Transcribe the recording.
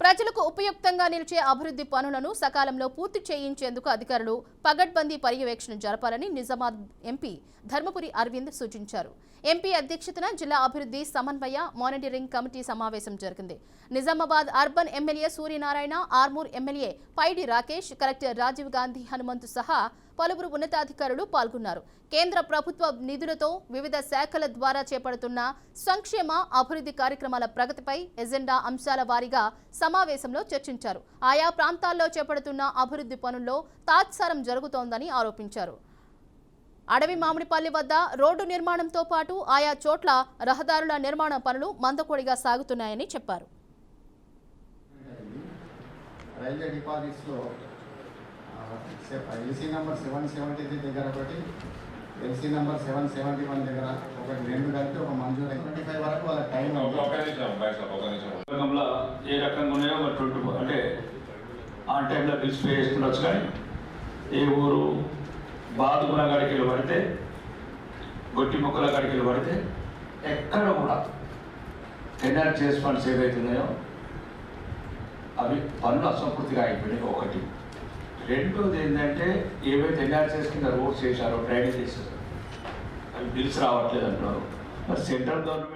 ప్రజలకు ఉపయుక్తంగా నిలిచే అభివృద్ధి పనులను సకాలంలో పూర్తి చేయించేందుకు అధికారులు పగడ్బందీ పర్యవేక్షణ జరపాలని నిజామాబాద్ ఎంపీ ధర్మపురి అరవింద్ సూచించారు. ఎంపీ అధ్యక్షతన జిల్లా అభివృద్ధి సమన్వయ మానిటరింగ్ కమిటీ సమావేశం జరిగింది. Nizamabad urban MLA Suryanarayana, Armoor MLA Paidi Rakesh, collector Rajiv Gandhi Hanumanthu సహా పలువురు ఉన్నతాధికారులు పాల్గొన్నారు. కేంద్ర ప్రభుత్వ నిధులతో వివిధ శాఖల ద్వారా చేపడుతున్న సంక్షేమ అభివృద్ధి కార్యక్రమాల ప్రగతిపై ఎజెండా అంశాల వారీగా సమావేశంలో చర్చించారు. ఆయా ప్రాంతాల్లో చేపడుతున్న అభివృద్ధి పనుల్లో తాత్సారం జరుగుతోందని ఆరోపించారు. అడవి మామిడిపల్లి వద్ద రోడ్డు నిర్మాణంతో పాటు ఆయా చోట్ల రహదారుల నిర్మాణ పనులు మందకొడిగా సాగుతున్నాయని చెప్పారు. ఎల్సీ నెంబర్ 773 దగ్గర ఒకటి, ఎల్సీ నెంబర్ 771 దగ్గర ఒకటి, రెండు కలిపి ఒక మంజూరు 25 వరకు వాళ్ళ టైం ఏ రకంగా ఉన్నాయో మరి 24 అంటే ఆన్ టైంలో బిల్స్ పే చేసుకుండొచ్చు. కానీ ఏ ఊరు బాదుకున్న గడికలు పడితే, గొట్టి మొక్కల గడికలు పడితే ఎక్కడ కూడా ఎన్ఆర్జీఎస్ ఫండ్స్ ఏవైతున్నాయో అవి పనులు అసంపూర్తిగా అయిపోయినాయి. ఒకటి. రెండోది ఏంటంటే ఏవైతే ఎన్ఆర్జీఎస్ కింద రోడ్స్ చేశారో, డ్రైనేజ్ చేశారో అవి బిల్స్ రావట్లేదు అంటున్నారు. మరి సెంట్రల్ గవర్నమెంట్